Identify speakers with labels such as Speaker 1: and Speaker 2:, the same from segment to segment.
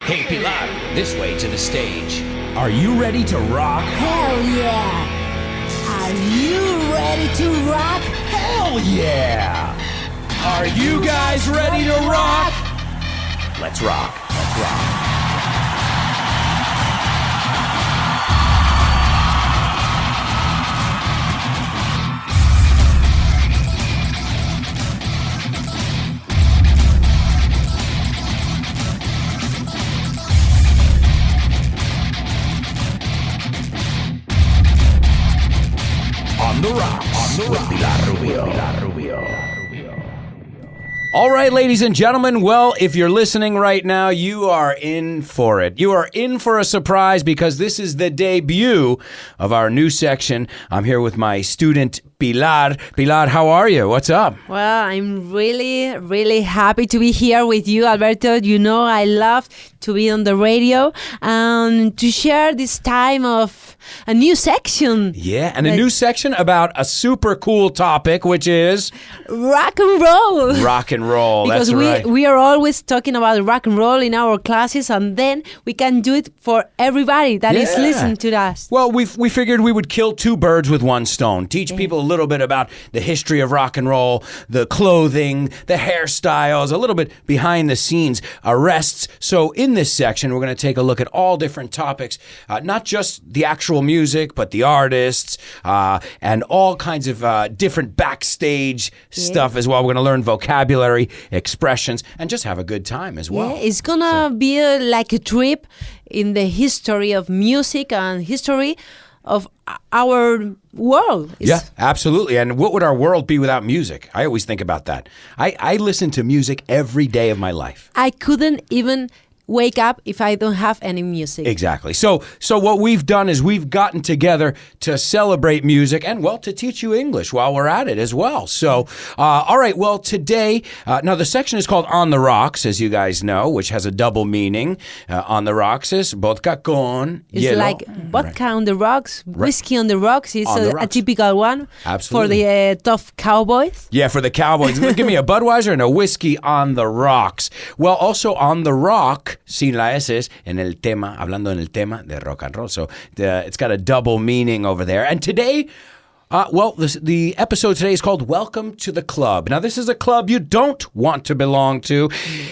Speaker 1: Hey, Pilar, this way to the stage. Are you ready to rock?
Speaker 2: Hell yeah! Are you ready to rock?
Speaker 1: Hell yeah! Are you guys ready to rock? Let's rock. Let's rock. On the rocks with Pilar Rubio. All right, ladies and gentlemen, well, if you're listening right now, you are in for it. You are in for a surprise because this is the debut of our new section. I'm here with my student, Pilar. Pilar, how are you? What's up?
Speaker 2: Well, I'm really, really happy to be here with you, Alberto. You know, I love to be on the radio and to share this time of a new section.
Speaker 1: Yeah, and a new section about a super cool topic, which is
Speaker 2: rock and roll.
Speaker 1: Rock and roll,
Speaker 2: because
Speaker 1: that's right.
Speaker 2: we are always talking about rock and roll in our classes, and then we can do it for everybody that is listening to us.
Speaker 1: Well, we figured we would kill two birds with one stone. Teach people a little bit about the history of rock and roll, the clothing, the hairstyles, a little bit behind the scenes, arrests. So in this section, we're going to take a look at all different topics, not just the actual music, but the artists, and all kinds of different backstage stuff as well. We're going to learn vocabulary, expressions, and just have a good time as well.
Speaker 2: Yeah, it's going to be like a trip in the history of music and history of our world.
Speaker 1: Yeah, absolutely. And what would our world be without music? I always think about that. I listen to music every day of my life.
Speaker 2: I couldn't even wake up if I don't have any music.
Speaker 1: Exactly. So what we've done is we've gotten together to celebrate music and, well, to teach you English while we're at it as well. So, all right, well, today, now the section is called On the Rocks, as you guys know, which has a double meaning. On the Rocks is vodka con hielo.
Speaker 2: It's like vodka on the rocks, whiskey on the rocks is a typical one.
Speaker 1: Absolutely.
Speaker 2: For the tough cowboys.
Speaker 1: Yeah, for the cowboys. Give me a Budweiser and a whiskey on the rocks. Well, also on the rock, sin la S es en el tema, hablando en el tema de rock and roll. So it's got a double meaning over there. And today, the episode today is called Welcome to the Club. Now, this is a club you don't want to belong to.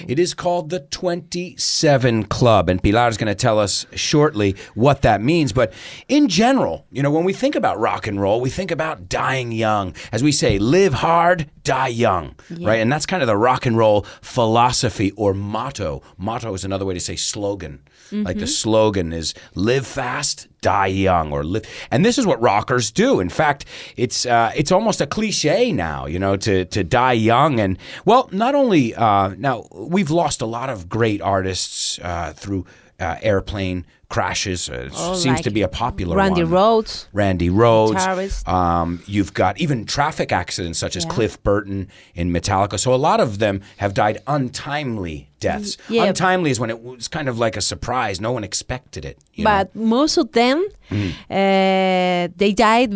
Speaker 1: It is called the 27 Club, and Pilar is going to tell us shortly what that means. But in general, you know, when we think about rock and roll, we think about dying young. As we say, live hard, die young, right? And that's kind of the rock and roll philosophy or motto. Motto is another way to say slogan. Like the slogan is live fast, die young, or live. And this is what rockers do. In fact, it's almost a cliche now, you know, to die young. And well, not only now we've lost a lot of great artists through airplane crashes. Seems like to be a popular
Speaker 2: Randy
Speaker 1: one. Randy Rhoads.
Speaker 2: Guitarist.
Speaker 1: You've got even traffic accidents such as Cliff Burton in Metallica. So a lot of them have died untimely deaths. Yeah. Untimely is when it was kind of like a surprise. No one expected it.
Speaker 2: But most of them, they died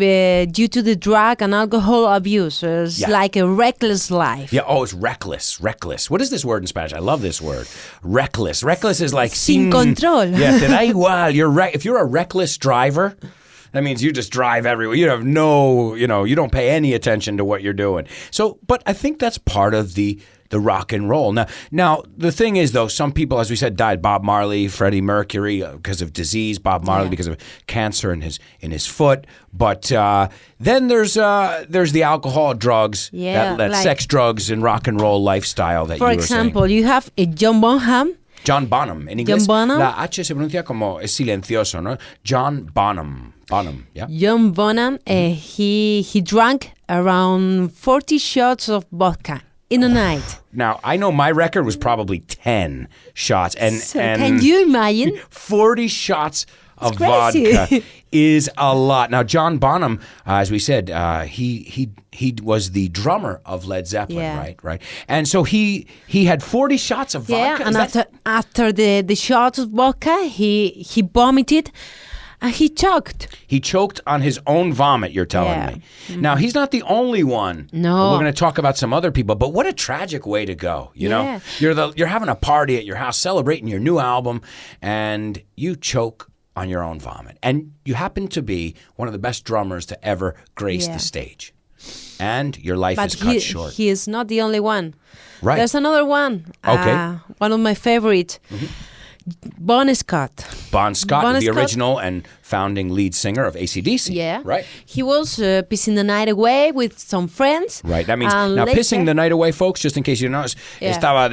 Speaker 2: due to the drug and alcohol abuse. It's like a reckless life.
Speaker 1: Yeah. Oh, it's reckless. Reckless. What is this word in Spanish? I love this word. Reckless. Reckless is like
Speaker 2: sin control.
Speaker 1: Yeah. Te da igual. If you're a reckless driver, that means you just drive everywhere. You have you don't pay any attention to what you're doing. So, but I think that's part of the rock and roll. Now, the thing is, though, some people, as we said, died. Bob Marley, Freddie Mercury because of disease. Bob Marley because of cancer in his foot. But then there's the alcohol, drugs, that like, sex, drugs, and rock and roll lifestyle that you were saying.
Speaker 2: For example, you have a John Bonham.
Speaker 1: John Bonham. En inglés,
Speaker 2: John Bonham.
Speaker 1: la H se pronuncia como es silencioso, ¿no? John Bonham. Yeah.
Speaker 2: John Bonham, he drank around 40 shots of vodka in a night.
Speaker 1: Now, I know my record was probably 10 shots. And
Speaker 2: can you imagine?
Speaker 1: 40 shots of vodka is a lot. Now, John Bonham, as we said, he was the drummer of Led Zeppelin, right? And so he had 40 shots of vodka.
Speaker 2: Yeah, and after the shots of vodka, he vomited. And he choked.
Speaker 1: He choked on his own vomit, you're telling me. Now, he's not the only one.
Speaker 2: No.
Speaker 1: We're going to talk about some other people, but what a tragic way to go, you know? You're having a party at your house celebrating your new album, and you choke on your own vomit. And you happen to be one of the best drummers to ever grace the stage. And your life is cut short.
Speaker 2: He is not the only one.
Speaker 1: Right.
Speaker 2: There's another one.
Speaker 1: Okay.
Speaker 2: One of my favorites. Bon Scott.
Speaker 1: Bon Scott, the original and founding lead singer of AC/DC.
Speaker 2: Yeah.
Speaker 1: Right.
Speaker 2: He was pissing the night away with some friends.
Speaker 1: Right. That means, now pissing the night away, folks, just in case you notice, estaba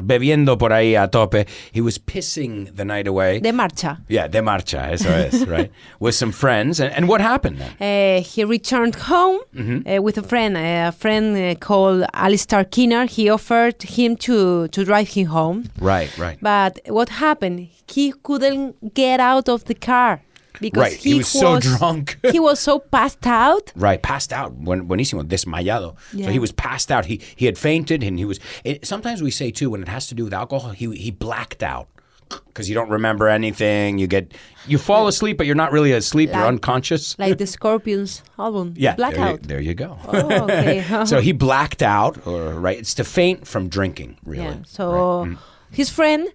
Speaker 1: bebiendo por ahí a tope. He was pissing the night away.
Speaker 2: De marcha.
Speaker 1: Yeah, de marcha, eso es, right? With some friends. And what happened then?
Speaker 2: He returned home with a friend called Alistair Kinner. He offered him to drive him home.
Speaker 1: Right.
Speaker 2: But what happened? He couldn't get out of the car because
Speaker 1: he was so drunk.
Speaker 2: He was so passed out.
Speaker 1: Right, passed out. Buenísimo, desmayado.
Speaker 2: Yeah.
Speaker 1: So he was passed out. He had fainted, and he was. Sometimes we say too, when it has to do with alcohol, he blacked out because you don't remember anything. You fall asleep, but you're not really asleep. You're unconscious.
Speaker 2: Like the Scorpions album.
Speaker 1: Yeah,
Speaker 2: Blackout.
Speaker 1: There you go.
Speaker 2: Oh, okay.
Speaker 1: So he blacked out, it's to faint from drinking, really.
Speaker 2: Yeah. So his friend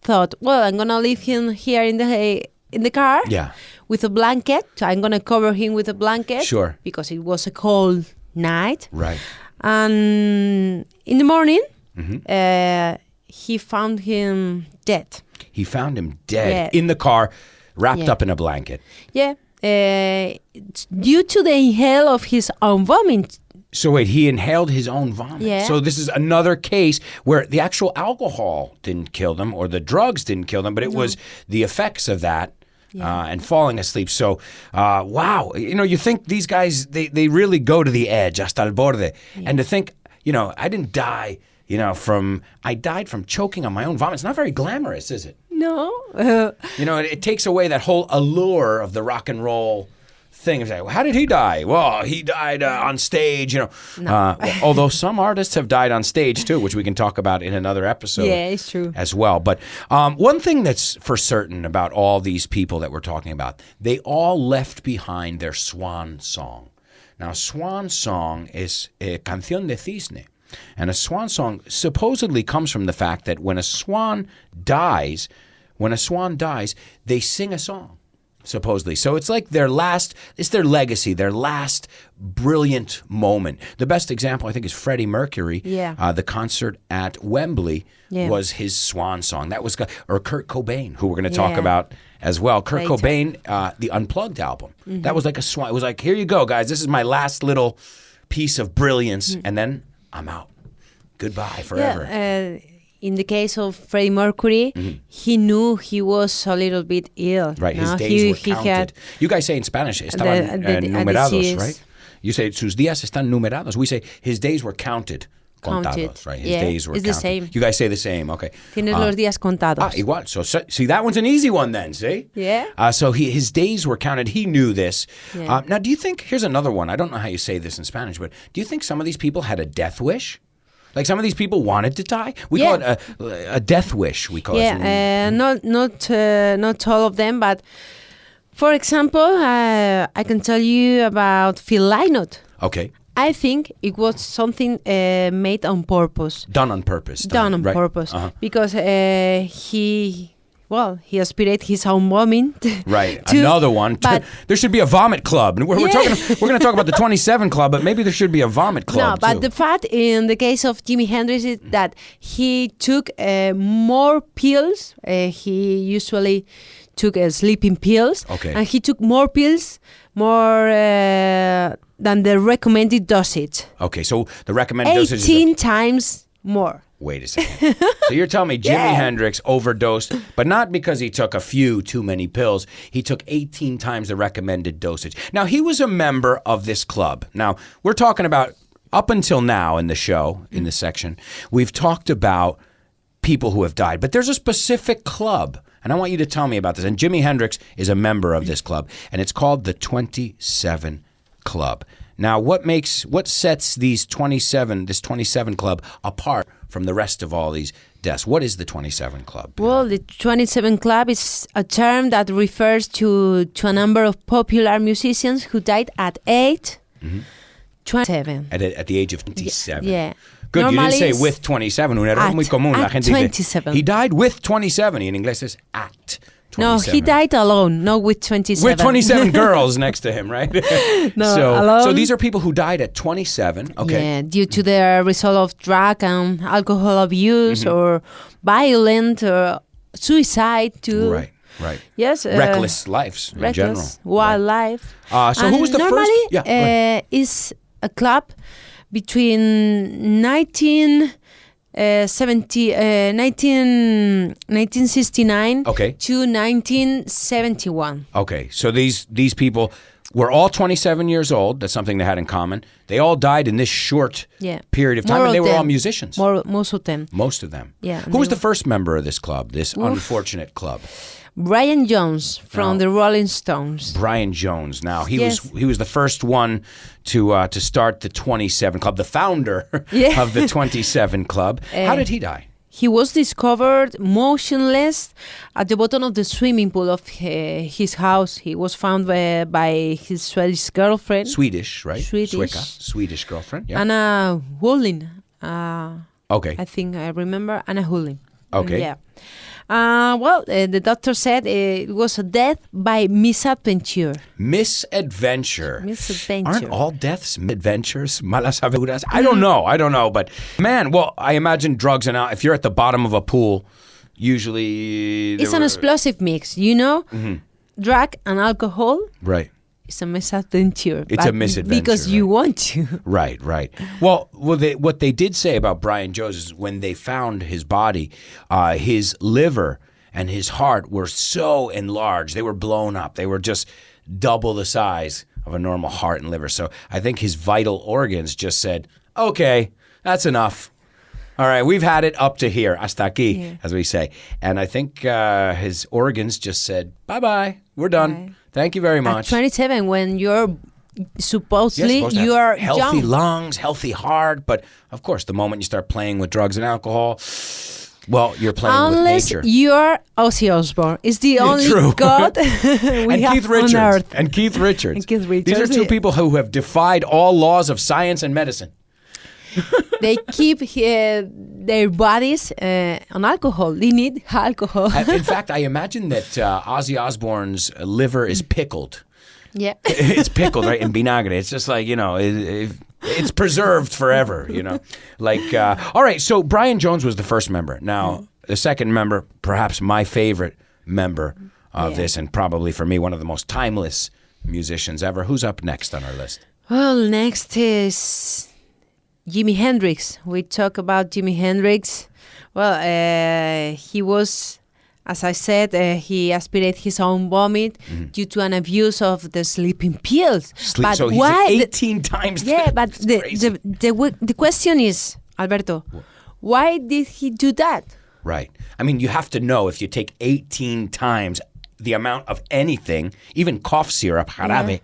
Speaker 2: thought, well, I'm gonna leave him here in the car.
Speaker 1: Yeah.
Speaker 2: With a blanket. So I'm gonna cover him with a blanket.
Speaker 1: Sure.
Speaker 2: Because it was a cold night.
Speaker 1: Right.
Speaker 2: And in the morning, he found him dead.
Speaker 1: He found him dead in the car, wrapped up in a blanket.
Speaker 2: Yeah. Due to the inhale of his own vomit.
Speaker 1: So wait, he inhaled his own vomit.
Speaker 2: Yeah.
Speaker 1: So this is another case where the actual alcohol didn't kill them or the drugs didn't kill them, but it was the effects of that and falling asleep. So, wow. You think these guys, they really go to the edge, hasta el borde. Yeah. And to think, I didn't die, I died from choking on my own vomit. It's not very glamorous, is it?
Speaker 2: No.
Speaker 1: It takes away that whole allure of the rock and roll thing. It's like, well, how did he die? Well, he died on stage, No. Although some artists have died on stage too, which we can talk about in another episode.
Speaker 2: Yeah, it's true.
Speaker 1: As well. But one thing that's for certain about all these people that we're talking about, they all left behind their swan song. Now, swan song is a canción de cisne. And a swan song supposedly comes from the fact that when a swan dies, they sing a song. Supposedly. So it's like it's their legacy, their last brilliant moment. The best example, I think, is Freddie Mercury.
Speaker 2: Yeah.
Speaker 1: The concert at Wembley was his swan song. That was, or Kurt Cobain, who we're going to talk about as well. Kurt Cobain, the Unplugged album. That was like a swan. It was like, here you go, guys. This is my last little piece of brilliance. And then I'm out. Goodbye forever.
Speaker 2: Yeah, in the case of Freddie Mercury, he knew he was a little bit ill.
Speaker 1: Right, his days were counted. You guys say in Spanish, estaban numerados, right? You say, sus días están numerados. We say, his days were counted. Contados, right? His days were
Speaker 2: counted. It's the same.
Speaker 1: You guys say the same, okay.
Speaker 2: Tienes los días contados.
Speaker 1: Igual. So, see, that one's an easy one then, see?
Speaker 2: Yeah.
Speaker 1: So his days were counted. He knew this.
Speaker 2: Yeah.
Speaker 1: Now, do you think, here's another one. I don't know how you say this in Spanish, but do you think some of these people had a death wish? Like some of these people wanted to die. We call it a death wish. We call it.
Speaker 2: Not all of them, but for example, I can tell you about Phil Lynott.
Speaker 1: Okay.
Speaker 2: I think it was something made on purpose.
Speaker 1: Done on purpose.
Speaker 2: Done on purpose because he aspirated his own vomit.
Speaker 1: Right. Another one. But there should be a vomit club. We're going to talk about the 27 Club, but maybe there should be a vomit club.
Speaker 2: No, but the fact in the case of Jimi Hendrix is that he took more pills. He usually took sleeping pills.
Speaker 1: Okay.
Speaker 2: And he took more pills, than the recommended dosage.
Speaker 1: Okay, so the recommended dosage is
Speaker 2: 18 times more.
Speaker 1: Wait a second. So you're telling me Jimi Hendrix overdosed, but not because he took a few too many pills. He took 18 times the recommended dosage. Now, he was a member of this club. Now, we're talking about, up until now in the show, in this section, we've talked about people who have died. But there's a specific club, and I want you to tell me about this. And Jimi Hendrix is a member of this club, and it's called the 27 Club. Now, what sets this 27 Club apart from the rest of all these deaths. What is the 27 Club?
Speaker 2: Well, the 27 Club is a term that refers to a number of popular musicians who died at age 27.
Speaker 1: At the age of 27.
Speaker 2: Yeah.
Speaker 1: Good,
Speaker 2: Normally
Speaker 1: you didn't say with 27. Un error muy común. La gente
Speaker 2: 27.
Speaker 1: dice, he died with 27. Y en inglés es at 27.
Speaker 2: No, he died alone, not with 27.
Speaker 1: With 27 girls next to him, right?
Speaker 2: No,
Speaker 1: so
Speaker 2: alone.
Speaker 1: these are people who died at 27. Okay.
Speaker 2: Yeah, due to the result of drug and alcohol abuse or violent or suicide too.
Speaker 1: Right.
Speaker 2: Yes.
Speaker 1: Reckless lives in general.
Speaker 2: Wildlife.
Speaker 1: So who was the
Speaker 2: normally,
Speaker 1: first? Yeah,
Speaker 2: is a club between 1969 to 1971.
Speaker 1: Okay, so these people were all 27 years old. That's something they had in common. They all died in this short period of time, and they were all musicians.
Speaker 2: Most of them.
Speaker 1: Most of them.
Speaker 2: Yeah.
Speaker 1: Who was the first member of this club, this unfortunate club?
Speaker 2: Brian Jones from the Rolling Stones.
Speaker 1: Brian Jones. Now he was the first one to start the 27 Club, the founder of the 27 Club. How did he die?
Speaker 2: He was discovered motionless at the bottom of the swimming pool of his house. He was found by his Swedish girlfriend.
Speaker 1: Swedish, right?
Speaker 2: Swedish.
Speaker 1: Swedish girlfriend. Yeah.
Speaker 2: Anna Hulin.
Speaker 1: Okay.
Speaker 2: I think I remember Anna Hulin.
Speaker 1: Okay.
Speaker 2: Yeah. The doctor said it was a death by misadventure.
Speaker 1: Misadventure. Aren't all deaths adventures? Malas aventuras? I don't know. But man, well, I imagine drugs and if you're at the bottom of a pool, usually
Speaker 2: it's an explosive mix, you know? Drug and alcohol.
Speaker 1: Right.
Speaker 2: It's a misadventure.
Speaker 1: It's a misadventure.
Speaker 2: Because you want to.
Speaker 1: Right. Well, what they did say about Brian Jones is when they found his body, his liver and his heart were so enlarged. They were blown up. They were just double the size of a normal heart and liver. So I think his vital organs just said, okay, that's enough. All right, we've had it up to here, hasta aquí, as we say. And I think his organs just said, bye-bye, we're done. Right. Thank you very much.
Speaker 2: At 27, when you're supposedly you are
Speaker 1: healthy
Speaker 2: young.
Speaker 1: lungs, healthy heart, but of course, the moment you start playing with drugs and alcohol, well, you're playing with nature.
Speaker 2: Unless you're Ozzy Osbourne, it's the only God we have
Speaker 1: Keith Richards,
Speaker 2: on earth.
Speaker 1: And Keith Richards.
Speaker 2: And Keith Richards.
Speaker 1: These are two people who have defied all laws of science and medicine.
Speaker 2: They keep their bodies on alcohol. They need alcohol.
Speaker 1: In fact, I imagine that Ozzy Osbourne's liver is pickled.
Speaker 2: Yeah.
Speaker 1: It's pickled, right, in vinagre. It's just like, it's preserved forever, Like, all right, so Brian Jones was the first member. Now, the second member, perhaps my favorite member of this, and probably for me, one of the most timeless musicians ever. Who's up next on our list?
Speaker 2: Well, next is Jimi Hendrix. We talk about Jimi Hendrix. Well, he was, as I said, he aspirated his own vomit due to an abuse of the sleeping pills.
Speaker 1: But so why? He's 18 times.
Speaker 2: Yeah, but the question is, Alberto, why did he do that?
Speaker 1: Right. I mean, you have to know if you take 18 times the amount of anything, even cough syrup, jarabe,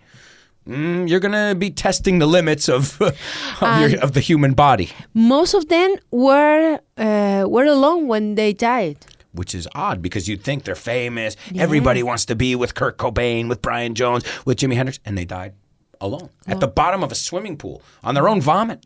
Speaker 1: you're going to be testing the limits of the human body.
Speaker 2: Most of them were alone when they died.
Speaker 1: Which is odd because you'd think they're famous. Yeah. Everybody wants to be with Kurt Cobain, with Brian Jones, with Jimi Hendrix, and they died alone at the bottom of a swimming pool on their own vomit.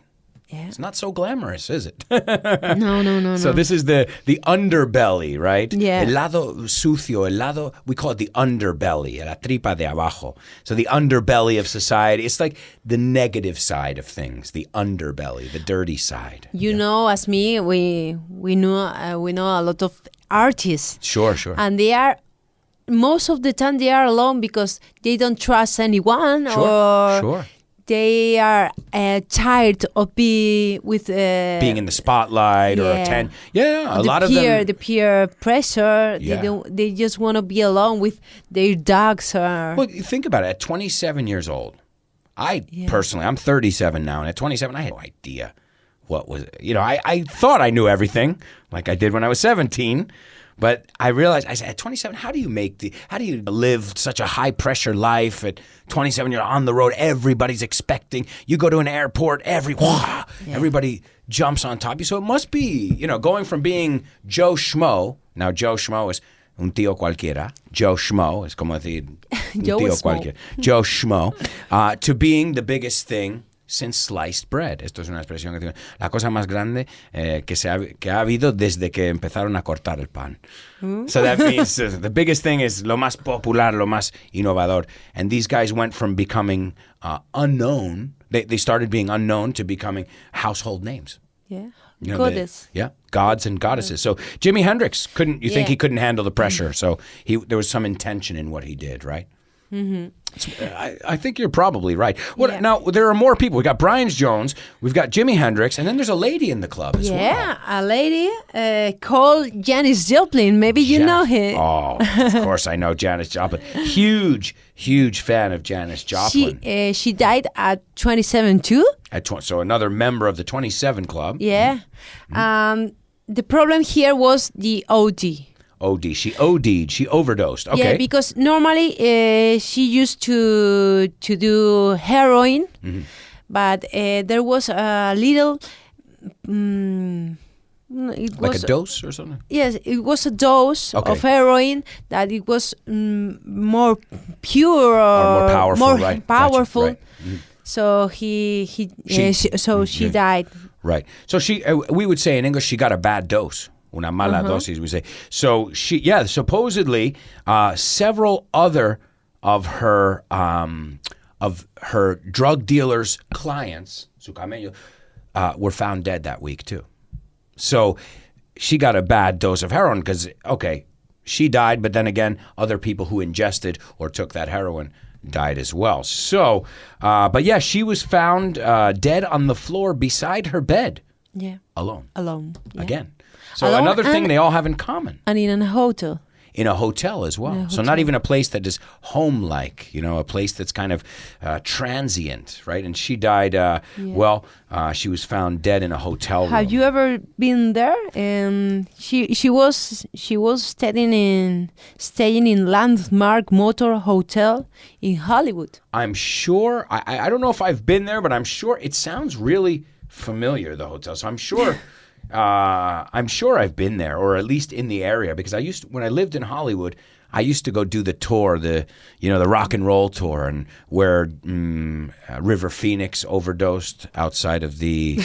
Speaker 1: Yeah. It's not so glamorous, is it?
Speaker 2: No.
Speaker 1: So this is the underbelly, right?
Speaker 2: Yeah.
Speaker 1: El lado sucio, el lado, we call it the underbelly, la tripa de abajo. So the underbelly of society, it's like the negative side of things, the underbelly, the dirty side.
Speaker 2: You know, as me, we know a lot of artists.
Speaker 1: Sure.
Speaker 2: And they are, most of the time they are alone because they don't trust anyone.
Speaker 1: Sure.
Speaker 2: They are tired of being
Speaker 1: in the spotlight or attend. Yeah, a lot of them.
Speaker 2: The peer pressure.
Speaker 1: Yeah.
Speaker 2: They just want to be alone with their dogs.
Speaker 1: Well, think about it. At 27 years old, personally, I'm 37 now, and at 27, I had no idea what was it? I thought I knew everything, like I did when I was 17. But I realized, I said, at 27, how do you live such a high pressure life? At 27, you're on the road. Everybody's expecting. You go to an airport, everybody jumps on top of you. So it must be, going from being Joe Schmo. Now, Joe Schmo is un tío cualquiera. Joe Schmo es como decir un tío cualquiera. Joe Schmo. To being the biggest thing since sliced bread. Esto es una expresión que tiene la cosa más grande que ha habido desde que empezaron a cortar el pan. So that means the biggest thing is lo más popular, lo más innovador. And these guys went from becoming unknown. They started being unknown to becoming household names.
Speaker 2: Yeah. Goddess.
Speaker 1: Gods and goddesses. So Jimi Hendrix think he couldn't handle the pressure. So there was some intention in what he did, right? Mm-hmm. I think you're probably right. Now, there are more people. We got Brian Jones, we've got Jimi Hendrix, and then there's a lady in the club as well.
Speaker 2: Yeah, a lady called Janis Joplin. Maybe you know her.
Speaker 1: Oh, of course I know Janis Joplin. Huge fan of Janis Joplin.
Speaker 2: She died at 27 too.
Speaker 1: So another member of the 27 Club.
Speaker 2: Yeah. Mm-hmm. The problem here was the OD.
Speaker 1: She OD'd. She overdosed. Okay.
Speaker 2: Yeah, because normally she used to do heroin, but there was a little. It
Speaker 1: like
Speaker 2: was
Speaker 1: a dose or something?
Speaker 2: Yes, it was a dose of heroin that it was more pure or
Speaker 1: more powerful.
Speaker 2: Right. Mm-hmm. So she died.
Speaker 1: Right. So we would say in English, she got a bad dose. Una mala dosis, we say. So supposedly several other of her drug dealers' clients, su camello, were found dead that week too. So she got a bad dose of heroin because, she died, but then again, other people who ingested or took that heroin died as well. So, but yeah, she was found dead on the floor beside her bed.
Speaker 2: Yeah.
Speaker 1: Alone.
Speaker 2: Yeah.
Speaker 1: Again. So another thing they all have in common.
Speaker 2: And in a hotel.
Speaker 1: In a hotel as well. So not even a place that is home-like, a place that's kind of transient, right? And she died, she was found dead in a hotel room.
Speaker 2: Have you ever been there? She was staying in Landmark Motor Hotel in Hollywood.
Speaker 1: I'm sure, I don't know if I've been there, but I'm sure it sounds really familiar, the hotel. So I'm sure... I'm sure I've been there, or at least in the area, because when I lived in Hollywood, I used to go do the tour, the rock and roll tour, and where River Phoenix overdosed outside of the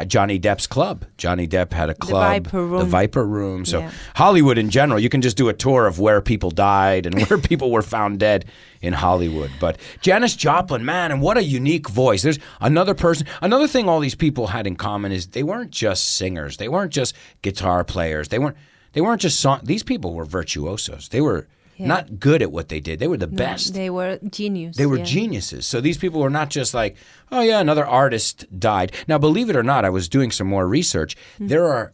Speaker 1: Johnny Depp's club. Johnny Depp had a club, the Viper Room. So Hollywood in general, you can just do a tour of where people died and where people were found dead in Hollywood. But Janis Joplin, man, and what a unique voice. There's another person. Another thing all these people had in common is they weren't just singers. They weren't just guitar players. They weren't just These people were virtuosos. They were not good at what they did. They were the best.
Speaker 2: They were genius.
Speaker 1: They were geniuses. So these people were not just like, oh yeah, another artist died. Now, believe it or not, I was doing some more research. There are,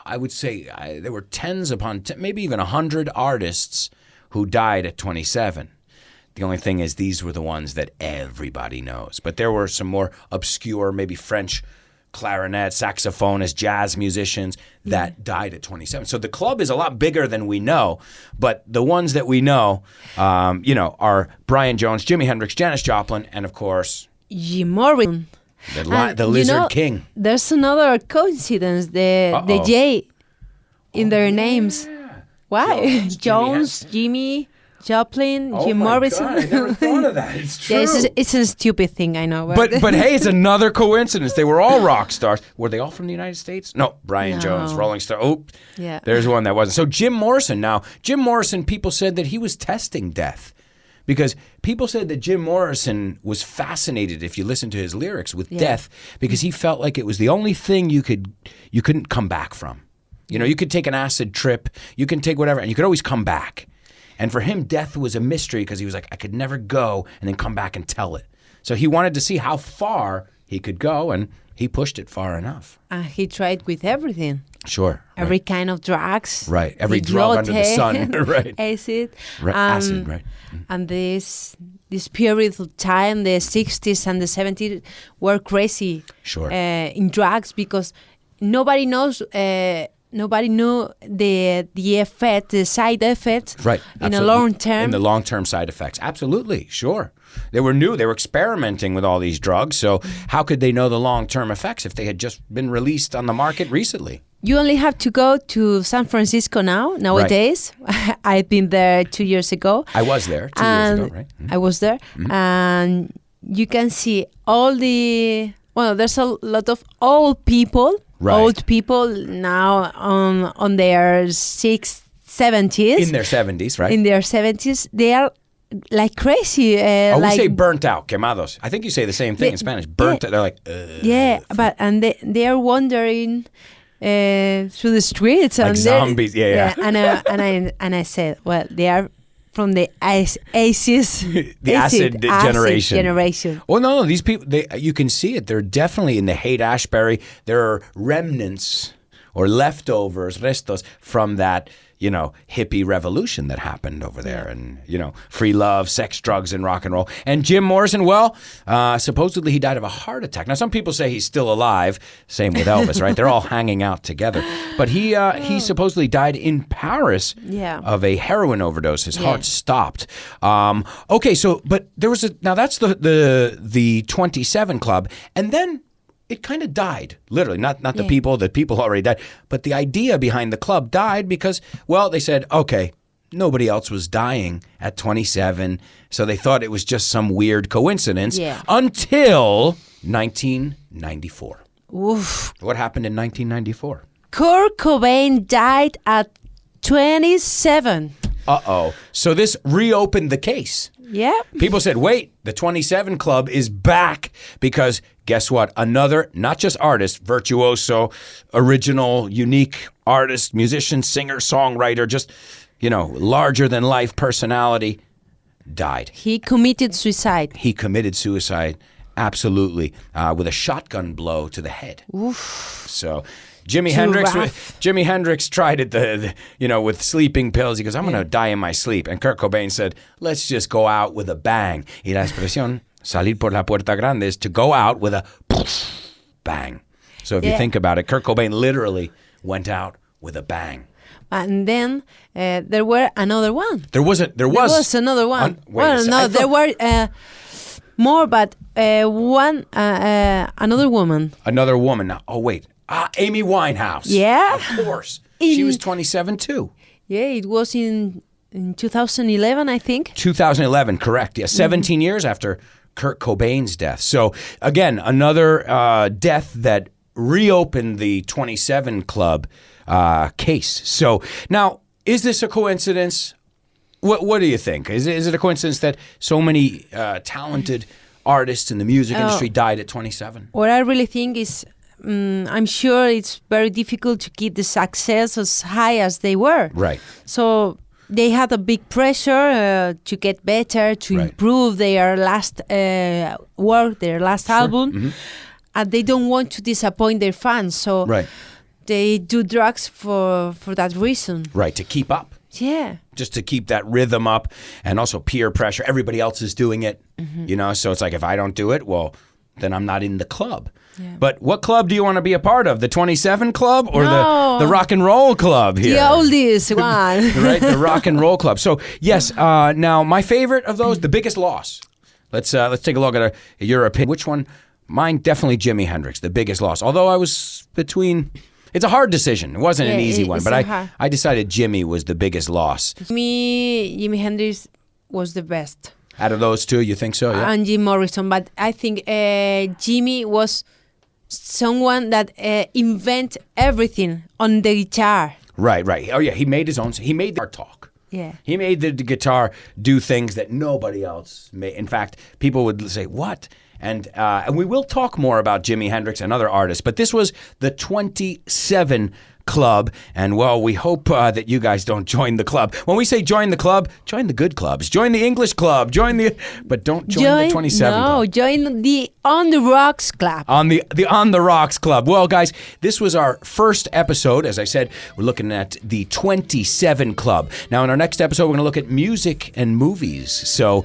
Speaker 1: I would say, there were tens upon, maybe even 100 artists who died at 27. The only thing is these were the ones that everybody knows. But there were some more obscure, maybe French clarinet, saxophonist, jazz musicians that died at 27. So the club is a lot bigger than we know, but the ones that we know, are Brian Jones, Jimi Hendrix, Janis Joplin, and of course,
Speaker 2: Jim Morrison.
Speaker 1: The Lizard King.
Speaker 2: There's another coincidence, the J in their names.
Speaker 1: Yeah.
Speaker 2: Why? Jones, Jimmy, Joplin, Jim Morrison.
Speaker 1: God, I never thought of that. It's true.
Speaker 2: Yeah, it's a stupid thing, I know.
Speaker 1: But hey, it's another coincidence. They were all rock stars. Were they all from the United States? No. Brian Jones, Rolling Star. Oh,
Speaker 2: yeah.
Speaker 1: There's one that wasn't. So Jim Morrison. Now, Jim Morrison, people said that he was testing death. Because people said that Jim Morrison was fascinated, if you listen to his lyrics, with death, because he felt like it was the only thing you couldn't come back from. You could take an acid trip, you can take whatever, and you could always come back. And for him, death was a mystery because he was like, I could never go and then come back and tell it. So he wanted to see how far he could go, and he pushed it far enough.
Speaker 2: He tried with everything.
Speaker 1: Sure.
Speaker 2: Every kind of drugs.
Speaker 1: Right. Every drug under the sun. Right.
Speaker 2: Acid.
Speaker 1: Acid, right.
Speaker 2: And this this period of time, the 60s and the 70s, were crazy.
Speaker 1: Sure.
Speaker 2: In drugs, because nobody knows. Nobody knew the effect, the side effects,
Speaker 1: right?
Speaker 2: In a long term.
Speaker 1: In the long term side effects, absolutely, sure. They were new. They were experimenting with all these drugs. So how could they know the long term effects if they had just been released on the market recently?
Speaker 2: You only have to go to San Francisco nowadays. Right. I've been there 2 years ago.
Speaker 1: I was there 2 years ago, right?
Speaker 2: I was there, and you can see all the. Well, there's a lot of old people.
Speaker 1: Right.
Speaker 2: Old people now on their 70s.
Speaker 1: In their 70s, right?
Speaker 2: In their 70s, they are like crazy.
Speaker 1: We say burnt out, quemados. I think you say the same thing in Spanish. Burnt out. They're like,
Speaker 2: and they are wandering through the streets.
Speaker 1: Like
Speaker 2: and
Speaker 1: zombies, yeah.
Speaker 2: And I said, well, they are from the
Speaker 1: acid generation. Well, no, these people, you can see it. They're definitely in the Haight-Ashbury. There are remnants or leftovers, restos, from that, hippie revolution that happened over there. And, free love, sex, drugs, and rock and roll. And Jim Morrison, well, supposedly he died of a heart attack. Now, some people say he's still alive. Same with Elvis, right? They're all hanging out together. But he supposedly died in Paris of a heroin overdose. His heart stopped. Okay, so, but there was now that's the 27 Club. And then it kind of died, literally, not the people already died, but the idea behind the club died because, well, they said, okay, nobody else was dying at 27, so they thought it was just some weird coincidence until 1994.
Speaker 2: Oof.
Speaker 1: What happened in 1994?
Speaker 2: Kurt Cobain died at 27.
Speaker 1: Uh-oh. So this reopened the case.
Speaker 2: Yeah.
Speaker 1: People said, wait, the 27 Club is back because guess what? Another, not just artist, virtuoso, original, unique artist, musician, singer, songwriter, just, larger than life personality, died.
Speaker 2: He committed suicide.
Speaker 1: Absolutely, with a shotgun blow to the head.
Speaker 2: Oof.
Speaker 1: So Jimi Hendrix tried it, with sleeping pills. He goes, I'm going to die in my sleep. And Kurt Cobain said, let's just go out with a bang. Y la expresión, salir por la puerta grande, is to go out with a bang. So if you think about it, Kurt Cobain literally went out with a bang.
Speaker 2: And then there were another one.
Speaker 1: There was
Speaker 2: another one. There were more, but another woman.
Speaker 1: Another woman. Oh, wait. Amy Winehouse.
Speaker 2: Yeah.
Speaker 1: Of course. She was 27 too.
Speaker 2: Yeah, it was in 2011, I think.
Speaker 1: 2011, correct. Yeah, 17 years after Kurt Cobain's death. So, again, another death that reopened the 27 Club case. So, now, is this a coincidence? What do you think? Is it a coincidence that so many talented artists in the music industry died at 27?
Speaker 2: What I really think is, I'm sure it's very difficult to keep the success as high as they were.
Speaker 1: Right.
Speaker 2: So they had a big pressure to get better, to improve their last work, their last album. Mm-hmm. And they don't want to disappoint their fans. So they do drugs for that reason.
Speaker 1: Right, to keep up.
Speaker 2: Yeah.
Speaker 1: Just to keep that rhythm up, and also peer pressure. Everybody else is doing it, so it's like, if I don't do it, well, then I'm not in the club. Yeah. But what club do you want to be a part of? The 27 Club or the Rock and Roll Club here?
Speaker 2: The oldest one.
Speaker 1: Right, the Rock and Roll Club. So, yes, now my favorite of those, the biggest loss. Let's take a look at your opinion. Which one? Mine, definitely Jimi Hendrix, the biggest loss. Although I was between... It's a hard decision. It wasn't an easy one, but I decided Jimmy was the biggest loss.
Speaker 2: Jimi Hendrix was the best.
Speaker 1: Out of those two, you think so? Yeah.
Speaker 2: And Jim Morrison, but I think Jimmy was someone that invent everything on the guitar.
Speaker 1: Right. Oh yeah, he made his own. He made the guitar talk.
Speaker 2: Yeah.
Speaker 1: He made the guitar do things that nobody else made. In fact, people would say, "What?" And we will talk more about Jimi Hendrix and other artists, but this was the 27 club. And, well, we hope that you guys don't join the club. When we say join the club, join the good clubs. Join the English club. But don't join the 27 club.
Speaker 2: No, join the On the Rocks club.
Speaker 1: On the On the Rocks club. Well, guys, this was our first episode. As I said, we're looking at the 27 club. Now, in our next episode, we're going to look at music and movies. So,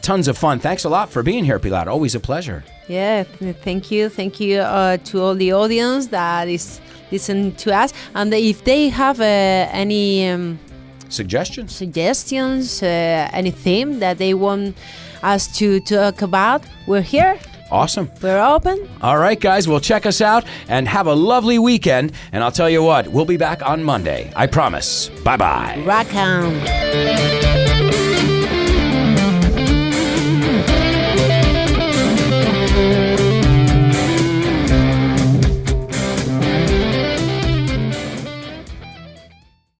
Speaker 1: tons of fun. Thanks a lot for being here, Pilar. Always a pleasure.
Speaker 2: Yeah, thank you. Thank you to all the audience that is listening to us. And if they have any
Speaker 1: suggestions,
Speaker 2: any theme that they want us to talk about, we're here.
Speaker 1: Awesome.
Speaker 2: We're open.
Speaker 1: All right, guys. Well, check us out and have a lovely weekend. And I'll tell you what, we'll be back on Monday. I promise. Bye-bye.
Speaker 2: Rock on.